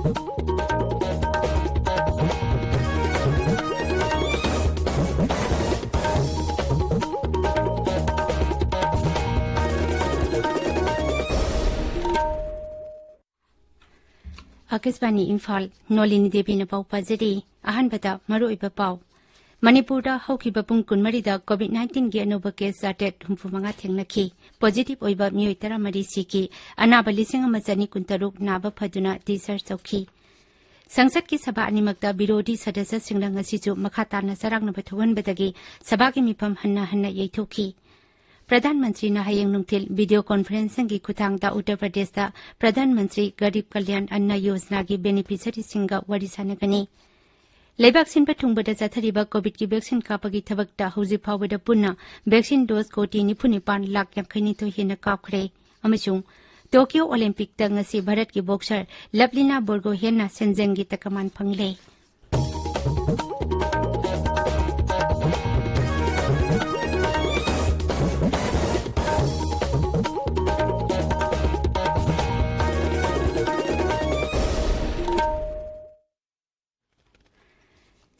आकाशवाणी इम्फाल नोलिनी देवी पाउ पाजरी अहनबदा मरुइबा पाउ मणिपुर हौकिबा पुंग कुनमरीदा कोविड-19 की अनोबा केस चार्टेड 65 थेंगनखी पॉजिटिव ओइबा मियोय 13 सिकी अनाबा 1913 नाबा फदुना डिसचार्ज तौखी संसद की सभा अनिमकता विरोधी सदस्य सिंगना ngasichu मखाताना सरांगनबा थोगनबदगी सभा की मिफम हन्ना हन्ना यैथोखी प्रधानमंत्री ने हयेंग नुंगथिल वीडियो कॉन्फ्रेंसिंग की खुथांगदा उत्तर प्रदेश दा प्रधानमंत्री गरीब कल्याण अन्न योजना की बेनिफिशियरी सिंगा वरी सानगनी लेबाक सिन पथुंगबदा जाथरिबा कोविड की वैक्सीन कापगी थबकता हौजि फावबदा पुन्ना वैक्सीन डोज कोटी 95 लाख यांखैनिथो हेना कापखरे अमसुंग टोक्यो ओलंपिक दा ngasi भारत की बॉक्सर लवलीना बोर्गोहेन सेंजेंगी तकमान फंगले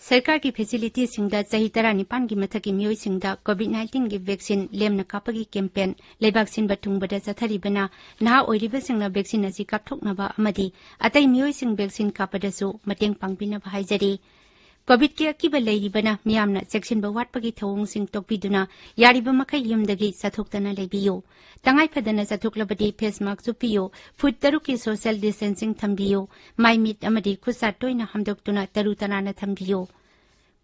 सरकार की फैसिलिटी सिंगदा चाही 19 की मथकी मियोय सिंगदा कोविड-19 की वैक्सीन लेमना कापगी कैंपेन लेबाक सिन बथुंगबदा जाथरिबना नहा ओइरिबा सिंगना वैक्सीन असि कापथोकनबा अमदि अतै मियोय सिंग वैक्सीन कापदसु मतेंग पांगबिनबा हाइजरी कोविड की अकिबा लेरिबना मियामना सेक्शनबा वाटपगी थौंग सिंग तोकबिदुना यारिबा मखै युमदगी सथोक्तना लेबियो तंगाई फदना सथोक्लबदी फेस मास्क सुपियो फुट 3 की सोशल डिस्टेंसिंग थंबियो माइ मीट अमदि खुसा तोइना हमदोक्तुना तरु तनाना थंबियो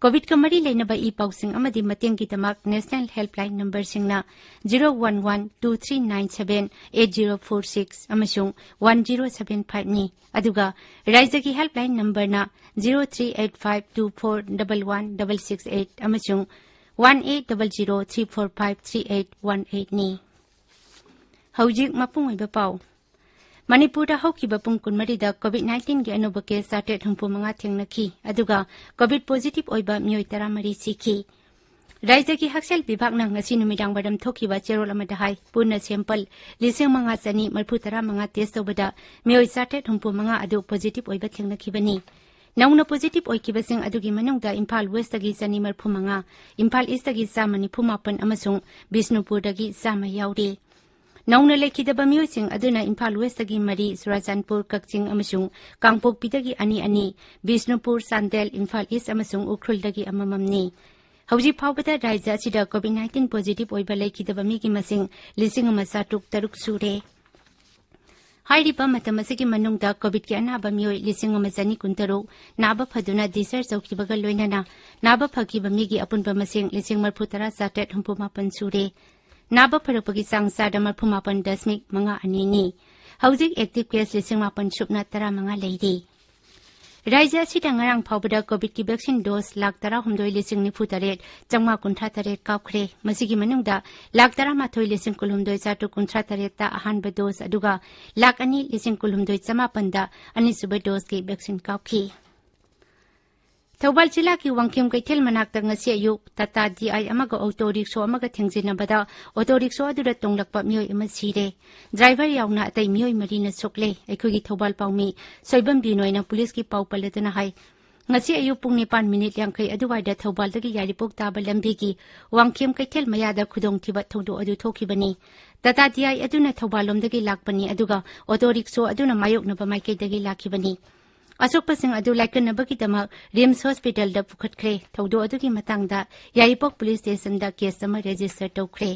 कोविड का मरी लेनबा ई पाउसिंग अमदि मतेंग की तमाक नेशनल हेल्पलाइन नंबर सिंगना 01123978046 अमसुंग 1075 नि अदुगा राज्य की हेल्पलाइन नंबर ना 0385241168 अमसुंग 180034538818 नि हौजिक मपुंगइबा पाउ मणिपुर हौकिबा पुंग कुनमरीदा कोविड-19 की अनोबा केस चार्टेड 65 थेंगनखी अदुगा कोविड पॉजिटिव ओइबा मियोय 13 सिखी राज्य की हक्सेल विभागना ngasi नुमिदांग बदम थोकिबा चेरोल अमदा हाई पूर्ण सैंपल 5535 टेस्ट तौबदा मियोय चार्टेड 65 अदु पॉजिटिव ओइबा थेंगनखीबनी नौना पॉजिटिव ओइकिबसिंग अदुगी मनुंगदा इम्फाल वेस्ट तगी 135 इम्फाल ईस्ट तगी 194 अमसुंग बिष्णुपुरदगी 100 याउरी नौना लेखिदबा मियोयसिंग अदुना इम्फाल वेस्टगी मरी सुराचानपुर कक्चिंग अमसुंग कांगपोकपीदगी अनि बिष्णुपुर चांदेल इम्फाल ईस्ट अमसुंग उख्रुलदगी अमममनी हौजी फावबदा राज्य असिदा कोविड-19 पॉजिटिव ओइबा लेखिदबा मिगी मसिंग 1703 सुरे हाइरिबा मतम असिगी मनुंगदा कोविड की अनाबा मियोय 1913 नाबा फदुना डिसचार्ज तौखिबगा लोइनाना नाबा फकीबा मिगी अपुनबा मसिंग 1930 सुरे नाबा फरकपगी सांग सादा 35.5 हौजिक एक्टिव केस 15,000 लेरी राज्य असिदा ngarang फावबदा कोविड की वैक्सीन डोज 1,19,938 कापखरे मसिगी मनुंगदा 1,19,938 ता अहानबा डोज अदुगा 2,19,908 दा अनिसुबा डोज की वैक्सीन कापखी थौबाल जिला की वांकिम कैथेल मनाक्ता ngasi अयुक टाटा DI अमगा ऑटो रिक्शा अमगा थेंजिनबदा ऑटो रिक्शा अदुदा तोंगलकपा मियोय अमा सिरे ड्राइवर यावना अतै मियोय मरीना सोकले अखोगी थौबाल पाउमी सोइबम बिनोयना पुलिस की पाउ पलदना हाय ngasi अयुक पुंग 9 मिनिट यांखै अदुवाइदा थौबालदगी यारिपोक ताबा लंबीगी वांकिम कैथेल मयादा खुदोंथिबा थौदो अदु थोखिबनी टाटा DI अदुना थौबाललोमदगी लाकपनी अदुगा ऑटो रिक्शा अदुना मायोकनबा माइकैदगी लाखिबनी असोकपसिंग अदु लाइकनबगीदमक रिम्स हॉस्पिटल दा पुखटख्रे थौदो अदुगी मतंगदा यारिपोक पुलिस स्टेशन दा केस अमा रजिस्टर तौख्रे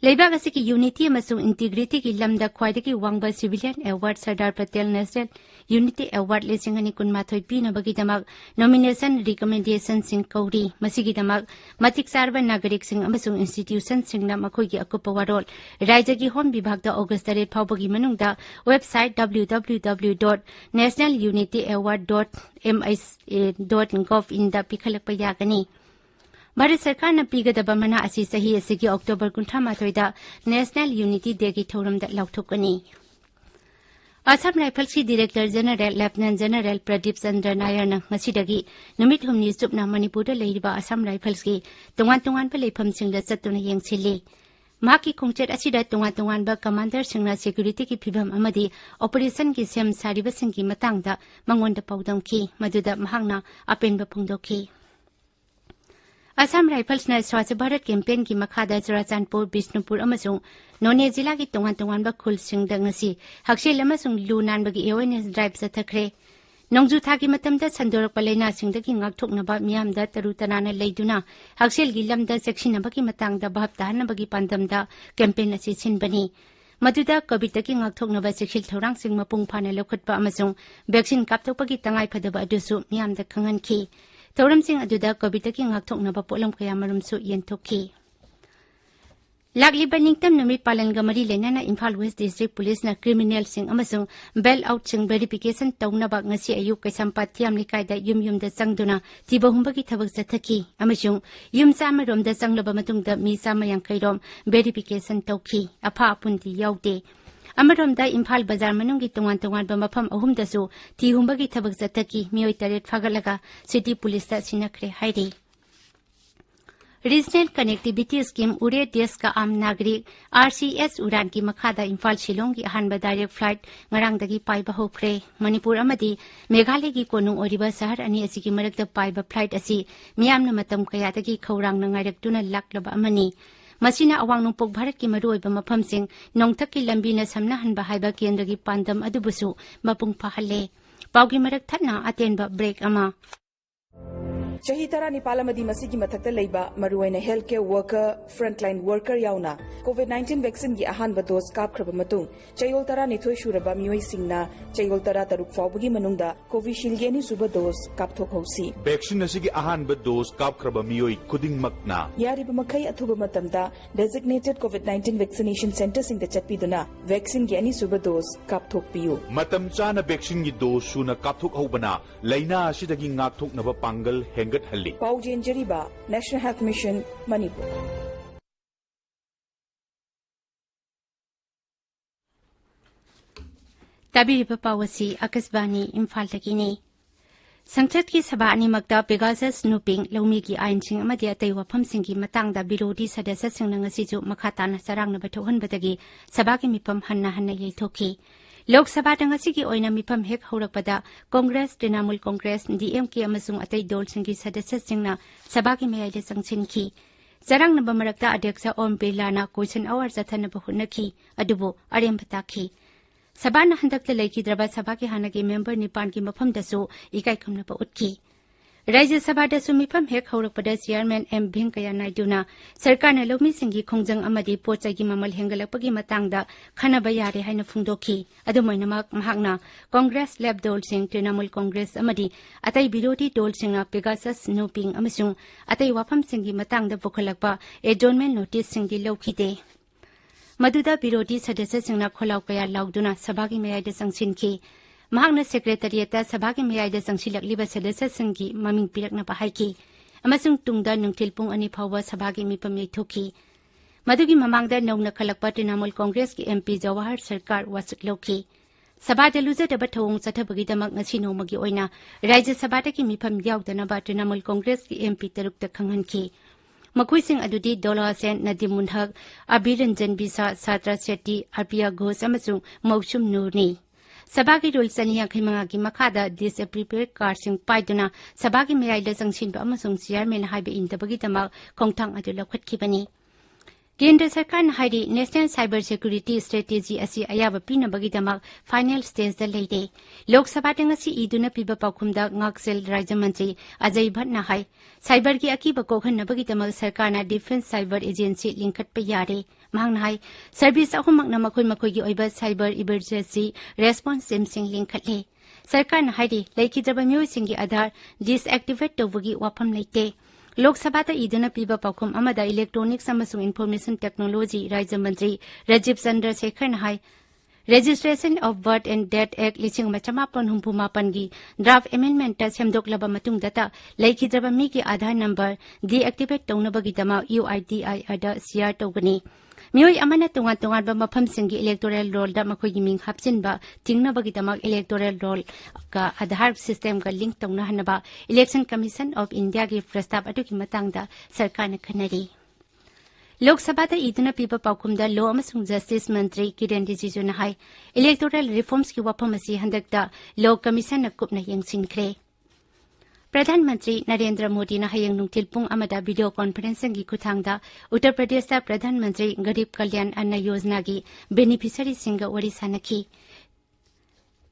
लेबाग असिकी यूनिटी अमसुंग इंटीग्रिटी की लमदा ख्वाइदगी वांगबा civilian award Sardar Patel national unity award 2019 पीनबगीदमक नॉमिनेशन रिकमेंडेशन सिंग कौरी मसिगीदमक मतिक चारबा नागरिक सिंग अमसुंग इंस्टीट्यूशन सिंगना मखोगी अकुपा वारोल राज्य की होम विभाग दा ऑगस्ट 8 फावबगी मनुंगदा वेबसाइट www.nationalunityaward.misa.gov इन दा पिखलकपा यागनी भारत सरकार ने पीगदबा मना असि सही असिगी अक्टोबर 19 दा नेशनल यूनिटी डे की थौरमदा लाउथोकनी असम राइफल्स की director general lieutenant general Pradeep Chandra Nair ने ngasiदगी नुमित हुमनी सुपना मणिपुर लेरिबा असम राइफल्स की तोंगान तोंगान पे लेफमसिंग दा चतुना येंगसिली ꯃꯍꯥꯛꯀꯤ ꯈꯣꯡꯆꯠ ꯑꯁꯤꯗ ꯇꯣꯉꯥꯟ-ꯇꯣꯉꯥꯟꯕ ꯀꯃꯥꯟꯗꯔꯁꯤꯡꯅ ꯁꯦꯀ꯭ꯌꯨꯔꯤꯇꯤꯒꯤ ꯐꯤꯚꯝ ꯑꯃꯗꯤ ꯑꯣꯄꯔꯦꯁꯟꯒꯤ ꯁꯦꯝ ꯁꯥꯔꯤꯕꯁꯤꯡꯒꯤ ꯃꯇꯥꯡꯗ ꯃꯉꯣꯟꯗ ꯄꯥꯎꯗꯝꯈꯤ ꯃꯗꯨꯗ ꯃꯍꯥꯛꯅ ꯑꯄꯦꯟꯕ ꯐꯣꯡꯗꯣꯛꯈꯤ ꯑꯁꯥꯝ ꯔꯥꯏꯐꯜꯁꯅ ꯁ꯭ꯋꯥꯆ ꯚꯥꯔꯠ ꯀꯦꯝꯄꯦꯟꯒꯤ ꯃꯈꯥꯗ ꯆꯨꯔꯥꯆꯥꯟꯄꯨꯔ ꯕꯤꯁꯅꯨꯄꯨꯔ ꯑꯃꯁꯨꯡ ꯅꯣꯅꯦ ꯖꯤꯂꯥꯒꯤ ꯇꯣꯉꯥꯟ-ꯇꯣꯉꯥꯟꯕ ꯈꯨꯜꯁꯤꯡꯗ ꯉꯁꯤ ꯍꯛꯁꯦꯜ ꯑꯃꯁꯨꯡ ꯂꯨ ꯅꯥꯟꯕꯒꯤ ꯑꯦꯋꯦꯔꯅꯦꯁ ꯗ꯭ꯔꯥꯏꯚ ꯆꯠꯊꯈ꯭ꯔꯦ ꯅꯣꯡꯖꯨ ꯊꯥꯒꯤ ꯃꯇꯝꯗ ꯁꯟꯗꯣꯔꯛꯄ ꯂꯩꯅꯥꯁꯤꯡꯗꯒꯤ ꯉꯥꯛꯊꯣꯛꯅꯕ ꯃꯤꯌꯥꯝꯗ ꯇꯔꯨ ꯇꯅꯥꯟꯅ ꯂꯩꯗꯨꯅ ꯍꯛꯁꯦꯜꯒꯤ ꯂꯝꯗ ꯆꯦꯛꯁꯤꯟꯅꯕꯒꯤ ꯃꯇꯥꯡꯗ ꯚꯥꯞ ꯇꯥꯍꯟꯅꯕꯒꯤ ꯄꯥꯟꯗꯝꯗ ꯀꯦꯝꯄꯦꯟ ꯑꯁꯤ ꯁꯤꯟꯕꯅꯤ ꯃꯗꯨꯗ ꯀꯣꯚꯤꯗꯇꯒꯤ ꯉꯥꯛꯊꯣꯛꯅꯕ ꯆꯦꯛꯁꯤꯜ ꯊꯧꯔꯥꯡꯁꯤꯡ ꯃꯄꯨꯡ ꯐꯥꯅ ꯂꯧꯈꯠꯄ ꯑꯃꯁꯨꯡ ꯚꯦꯛꯁꯤꯟ ꯀꯥꯞꯊꯣꯛꯄꯒꯤ ꯇꯉꯥꯏꯐꯗꯕ ꯑꯗꯨꯁꯨ ꯃꯤꯌꯥꯝꯗ ꯈꯪꯍꯟꯈꯤ ꯊꯧꯔꯝꯁꯤꯡ ꯑꯗꯨꯗ ꯀꯣꯚꯤꯗꯇꯒꯤ ꯉꯥꯛꯊꯣꯛꯅꯕ ꯄꯣꯠꯂꯝ ꯀꯌꯥꯃꯔꯨꯝꯁꯨ ꯌꯦꯟꯊꯣꯛꯈꯤ ꯂꯥꯛꯂꯤꯕ ꯅꯤꯡꯇꯝ ꯅꯨꯃꯤꯠ ꯄꯥꯂꯟꯒ ꯃꯔꯤ ꯂꯩꯅꯅ ꯏꯝꯐꯥꯜ ꯋꯦꯁ ꯗꯤꯁꯇ꯭ꯔꯤꯛ ꯄꯨꯂꯤꯁꯅ ꯀ꯭ꯔꯤꯃꯤꯅꯦꯜꯁꯤꯡ ꯑꯃꯁꯨꯡ ꯕꯦꯜ ꯑꯥꯎꯠꯁꯤꯡ ꯚꯦꯔꯤꯐꯤꯀꯦꯁꯟ ꯇꯧꯅꯕ ꯉꯁꯤ ꯑꯌꯨꯛ ꯀꯩꯁꯥꯝꯄꯥꯠ ꯊꯤꯌꯥꯝ ꯂꯩꯀꯥꯏꯗ ꯌꯨꯝ-ꯌꯨꯝꯗ ꯆꯪꯗꯨꯅ ꯊꯤꯕ ꯍꯨꯝꯕꯒꯤ ꯊꯕꯛ ꯆꯠꯊꯈꯤ ꯑꯃꯁꯨꯡ ꯌꯨꯝ ꯆꯥꯝꯃꯔꯣꯝꯗ ꯆꯪꯂꯕ ꯃꯇꯨꯡꯗ ꯃꯤ 150ꯔꯣꯝ ꯚꯦꯔꯤꯐꯤꯀꯦꯁꯟ ꯇꯧꯈꯤ ꯑꯐꯥ ꯑꯄꯨꯟꯗꯤ ꯌꯥꯎꯗꯦ ꯑꯃꯔꯣꯝꯗ ꯏꯝꯐꯥꯜ ꯕꯖꯥꯔ ꯃꯅꯨꯡꯒꯤ ꯇꯣꯉꯥꯟ-ꯇꯣꯉꯥꯟꯕ ꯃꯐꯝ ꯑꯍꯨꯝꯗꯁꯨ ꯊꯤ ꯍꯨꯝꯕꯒꯤ ꯊꯕꯛ ꯆꯠꯊꯈꯤ ꯃꯤꯑꯣꯏ 8 ꯐꯥꯒꯠꯂꯒ ꯁꯤꯇꯤ ꯄꯨꯂꯤꯁꯇ ꯁꯤꯟꯅꯈ꯭ꯔꯦ ꯍꯥꯏꯔꯤ रीजनल कनेक्टिविटी स्कीम उड़े देश का आम नागरिक RCS उड़ान की मखादा इम्फाल शिलोंग की अहानबा direct flight ngarangdagi paiba hokre manipur amadi meghalaya gi konung oriba sahar ani asigi marakta paiba flight asi miyamna matam kayadagi khawrang na ngairakduna laklaba amani masina awang nungpok bharat ki maruoiba mafamsing nongthak ki lambi na samnahanba haiba kendragi pandam adubusu mapung phahalle paugi marak thatna atenba break ama Chahi tara Nepal amadi masigi mathakta leiba maruaina healthcare worker frontline worker yauna COVID-19 vaccine gi ahanba dose kapkhraba matung chayol tara nithoi shuraba mioi singna chayol tara taruk fawbagi manungda Covishield gi ani suba dose kapthok hausi vaccine asigi ahanba dose kapkhraba mioi khudingmakna yariba makhai athuba matamda designated COVID-19 vaccination center singda chatpiduna vaccine gi ani suba dose kapthok piyu matam chana vaccine gi dose suna kapthok hobana laina asidagi ngakthoknaba pangal hengat-halli Paujen Jariba National Health Mission Manipur Tabiriba pawasi Akasbani Imphal Takini Sangsad ki sabha animakta Pegasus snooping laumi ki ainsing amadi atai wafamsing ki matangda birodi sadasasing na ngasiju makhatana sarangna bathohanbadagi sabha ki mipam hanna yaithoki Lok Sabha ngasi oina mipam hek haurakpada Congress Trinamool Congress DMK amasung atai dolsinggi sadasasingna sabha ki mayai sangsinki Sarangna bamarakta adyaksha Om Birlana question hour zathanaba hunaki adubu arempataki Sabana handakta laikidraba sabha ki hanagi member nipan ki mafamdasu ikai khumnaba utki Rajya Sabha da sumipam hek haurakpada Chairman M Venkaiah Naiduna Sarkarna Lomi Singhi Khongjang amadi pochagi mamal hengalakpagi matangda khanaba yare haina phungdokhi adumoinamak mahakna Congress Lab Dol Singh Trinamool Congress amadi atai birodi dol singna Pegasus snooping amasung atai wafam singhi matangda bukhalakpa adjournment notice singhi laukhide Maduda birodi sadasya singna kholau kaya lauduna sabagi mayai sangsinki Mahakna Secretariat Sabhagi Mayai Sangsilakliba Sadasya Singhi Maming Pirakna Pahaiki Amasung Tungda Nungtil Pung Ani Phawa Sabhagi Mipam Yaithoki Madugi Mamangda Nongna Khalakpa Trinamool Congress ki MP Jawahar Sarkar wasik loki Sabha Daluza Daba Thawong Chathabagidamak ngasi nomagi oina Rajya Sabha ki mipam yaudana Trinamool Congress ki MP tarukta khanghanki Makuising adudi Dola Sen Nadim Munhak Abiranjan Bisa Satra Shetty Arpia Ghosh amasung Maushum Nurni Sabagi rule saniya khimanga ki makhada disappropriate car sing paiduna sabagi mayai da sangsin ba amasung chairman haibe indabagi tamak khongthang adu lakhatkibani Kendra Sarkar na hairi National Cyber Security Strategy asi ayaba pinabagi tamak final stage da leide Lok Sabha da ngasi iduna piba paukhumda ngaksel Rajya Mantri Ajay Bhatt na hai cyber ki akiba kokhanabagi tamak sarkar na Defense Cyber Agency linkhat pa yare Mahang hai service ahumak na makoi gi oiba cyber emergency response team sing linkhatle Sarkar na hairi laikidraba myo singi Aadhaar disactivate tawagi wafam leite Lok Sabha da iduna piba paukhum amada Electronics amasung Information Technology Rajya Mantri Rajiv Chandrasekhar na hai Registration of Birth and Death Act 1968 gi draft amendment ta semdoklaba matungda ta laikidraba mi ki Aadhaar number deactivate tawnabagi dama UIDI ada share tawgani Mioi amana tungan ba mafam singgi electoral roll da makoi gi ming hapsin ba tingna bagi tamak electoral roll ka Aadhaar system ka link tawna hanaba Election Commission of India gi prastab adu ki matangda sarkar na khanari लोक सभादा इदुना पीबा पाउकुमदा law अमसुंग justice मंत्री Kiren रिजिजूना high electoral reforms की वफम असी हंदकता law commission कुपना यंगसिनख्रे प्रधानमंत्री नरेंद्र मोदी ने हयंग नुंथिल पुंग अमदा video conferencing की खुथांगदा उत्तर प्रदेश दा प्रधानमंत्री गरीब कल्याण अन्न योजना की बेनिफिशियरी सिंग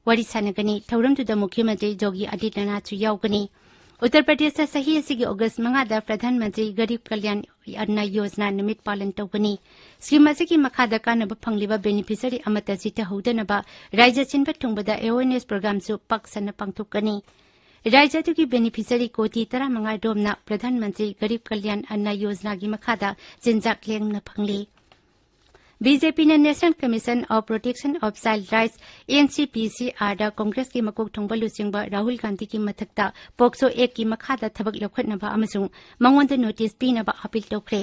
वरी सानगनी थौरमदुदा मुख्यमंत्री योगी आदित्यनाथ यावगनी उत्तर प्रदेश सही असिगी अगस्त 5 प्रधानमंत्री गरीब कल्याण अन्न योजना निमित पालन तौगनी स्कीम असिगी मखादा कानब फंगलिबा बेनिफिशियरी अमता जिता हौदनबा राज्य चिनबा थुंगबदा अवेयरनेस प्रोग्राम सु पक्सना पांगथोकनी राज्य की बेनिफिशियरी कोटी 15 रोमना प्रधानमंत्री गरीब कल्याण अन्न योजना की मखादा चिंजाक लेंगना फंगली बीजेपी ने national commission of protection of child rights NCPCR दा कांग्रेस की मकोक थोंबा लुचिंबा राहुल गांधी की मथक्ता पोक्सो एक की मखादा थबक लौखटनबा अमसुंग मंगोंद नोटिस पीनबा अपील तौखरे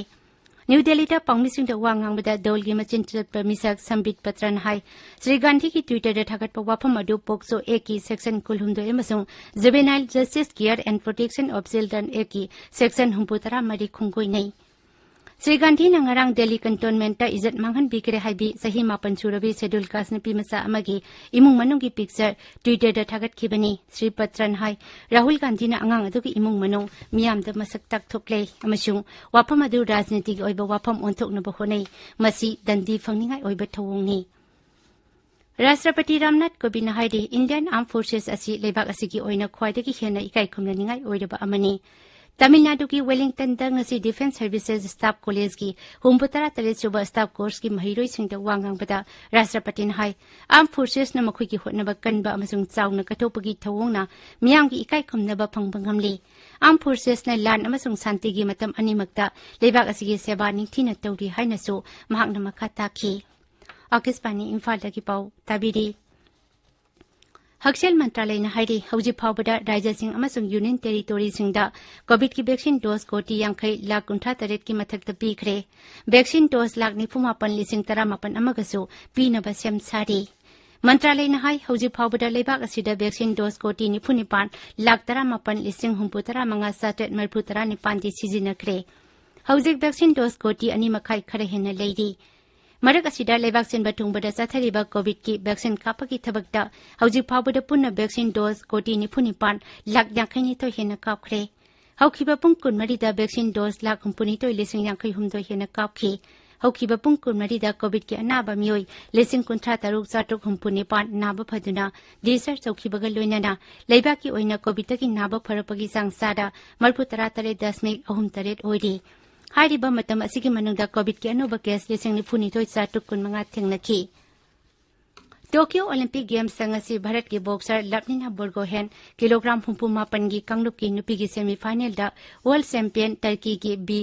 न्यू दिल्ली दा पांगमिसिंग दा वांगांगबदा दौल की मचिन चटपा मिसक संबित पत्रन हाई श्री गांधी की ट्विटर दा थागतपा वाफम अदु पोक्सो एक की सेक्शन कुलहुमदो अमसुंग juvenile justice care and protection of children act की सेक्शन 63 खुंगोई नहीं श्री गांधी नंगरांग दिल्ली कंटोनमेंट इज्जत मांगन बिक्रे हाइबी सही 9 सुरबी शेड्यूल कास्ट नपी मसा अमगी इमुंग मनुंग की पिक्चर ट्विटर दा थागतखिबनी श्री पत्रन हाई राहुल गांधी ना अंगांग अदुगी इमुंग मनुंग मियाम दा मसक तक थोक्ले अमसुंग वाफम अदु राजनीतिक ओइबा वाफम ओंथोकनबा होनै मसी दंदी फंगनिंगाई ओइबा थवोंगनी राष्ट्रपति रामनाथ कोविंद हाइदे इंडियन आर्म फोर्सेस असि लेबाक असिगी ओइना ख्वाइदगी हेना इकाई खुमनिंगाई ओइरबा अमनी तमिलनाडु की वेलिंगटन दंगसी डिफेंस सर्विसेज स्टाफ कॉलेज की 63 सुबह स्टाफ कोर्स की महिरोई सिंह वांगांगबदा राष्ट्रपति ने हाई आर्म फोर्सेस न मखुई की होटनबा कनबा अमसुंग चाउना कथोपगी थवोंगना मियाम की इकाई खुमनबा फंगबंगमली आर्म फोर्सेस न लान अमसुंग शांति की मतम अनिमक्ता लेबाक असिगी सेवा निंगथिना तौरी हाइनसो महाकना मखा ताखी आकाशवाणी इम्फाल की पाउ ताबिरी हक्सेल मंत्रालय ने हाइरे हौजी फावबदा राज्यसिंग अमसुंग यूनियन टेरिटोरीसिंगदा कोविड की वैक्सीन डोज कोटी 50,63,000 की मथक्ता पीखरे वैक्सीन डोज 94,19,13 अमगसु पीनबा सेम सारी मंत्रालय ने हाई हौजी फावबदा लेबाक असिदा वैक्सीन डोज कोटी 19,19,19,13 दी सिजिनखरे हौजिक वैक्सीन डोज कोटी 2 मखाई खरे हेना लेरी मरक असिदा लेबाक सिनबा थुंगबदा चाथरिबा कोविड की वैक्सीन कापकी थबकता हौजिक फावबदा पुन्ना वैक्सीन डोज कोटी 94,52,000 हेना कापखरे हौखिबा पुंग 19 दा वैक्सीन डोज 59,52,000 हेना कापखी हौखिबा पुंग 19 दा कोविड की अनाबा मियोई 53,649 नाबा फदुना डिस्चार्ज चौखिबगा लोइनाना लेबाक की ओइना कोविड की नाबा फरपगी सांगसादा 33.38 ओइरी हाइरिबा मतम असिगी मनुंगदा कोविड की अनोबा केस 94,645 थेंगनखी टोक्यो ओलंपिक गेम्स संगसी भारत के बॉक्सर लवलीना बोर्गोहेन किलोग्राम 59 की कांगलुप की नुपी की सेमीफाइनल दा वर्ल्ड चैंपियन टर्की की बी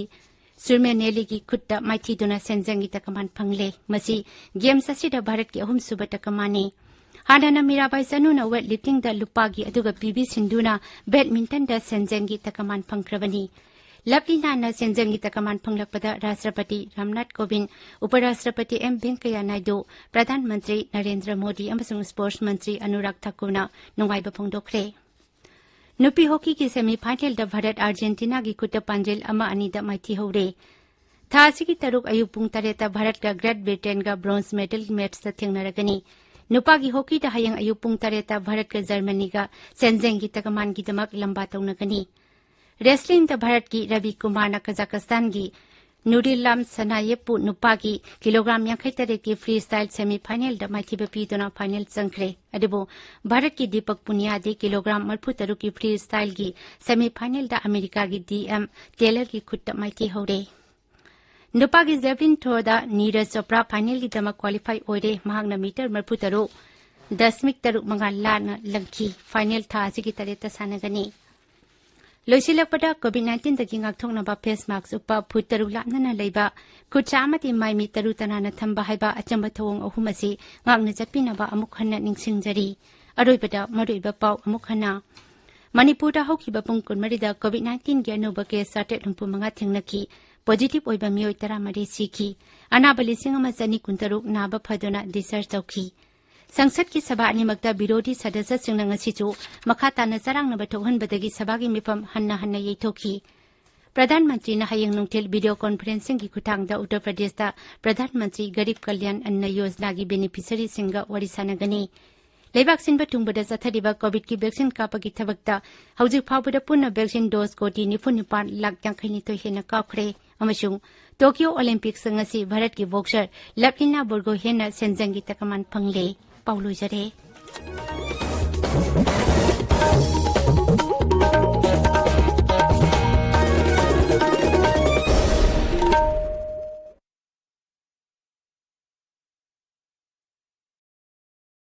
सुरमेनेली की खुट्टा माइथीदुना सेंजंगी तकमान फंगले मसी गेम्स असिदा भारत की अहुम सुबा तकमानी हानाना मीराबाई चनुना वेट लिफ्टिंग दा लुपागी अदुगा पीवी सिंधुना बैडमिंटन दा सेंजंगी तकमान फंगख्रबनी लवलीना सेंजंगी तकमान फंगलकपदा राष्ट्रपति रामनाथ कोविंद उपराष्ट्रपति एम वेंकैया नायडू प्रधानमंत्री नरेंद्र मोदी अमसुंग स्पोर्ट्स मंत्री अनुराग ठाकुरना नुंगाइबा फोंदोखरे नुपी हॉकी की सेमीफाइनल दा भारत अर्जेंटीना की खुट्टा पांजेल अमा अनीदा माइथी हौरे थासी की तरुक अयुक पुंग 3 भारत का ग्रेट ब्रिटेन का ब्रोंज मेडल मैच दा थेंगनरगनी नुपा की हॉकी दा हयंग अयुक पुंग 3 भारत का जर्मनी का सेंजंगी तकमान की दमक लंबा तौनगनी रेसलिंग द भारत की रवि कुमार कजाकिस्तान की नूरिल्लाम सनायेपु नुपा की किलोग्राम 53 की फ्री स्टाइल सेमीफाइनल द माइथीबा पीदुना फाइनल चंख्रे अदुबो भारत की दीपक पुनियादी किलोग्राम 43 की फ्री स्टाइल की सेमीफाइनल द अमेरिका की डीएम टेलर की खुट्टा माइथी हौरे नुपा की जेवलिन थ्रो द नीरज चोपड़ा फाइनल की दमक क्वालिफाई ओइरे महागना मीटर 43.3 लाना लंखी फाइनल था असि की तरेता सानगनी लोइसिलकपदा कोविड-19 दगी गाक्थोंगनबा फेस मास्क उपा फुट 3 लापनना लेबा खुचा अमति माइमी 3 तनाना थंबा हाइबा अचंबा थवोंग अहुम असि गांगना चप्पिनबा अमुक हन्ना निंगसिंगजरी अरोइबदा मरोइबा पाउ अमुक हन्ना मणिपुरदा हौखिबा पुंग 19 दा कोविड-19 गे अनोबा केस 7.5 थेंगनखी पॉजिटिव ओइबा मियोय 13 सिखी अनाबा 1,993 नाबा फदोना डिस्चार्ज तौखी संसद की सभा अनिमक्ता विरोधी सदस्य सिंह मखा ताना चरांगनबा थोहनबदगी सभा की मिफम हन्ना हन्ना यैथोखी प्रधानमंत्री ने हयेंग नुंगथिल वीडियो कॉन्फ्रेंसिंग की खुथांगदा उत्तर प्रदेश दा प्रधानमंत्री गरीब कल्याण अन्न योजना की बेनिफिशियरी सिंगा वरी सानगनी लेबाक सिनबा तुंगबदा चथरिबा कोविड की वैक्सीन कापगी थबकता हौजिक फावबदा पुन्ना वैक्सीन डोज कोटी 94 लाख यांखैनिथोय हेना काखरे अमसुंग टोक्यो ओलंपिक्स ngasi भारत की बॉक्सर लवलीना बोर्गो हेना सेंजंगी तकमान फंगले पाउलो जरे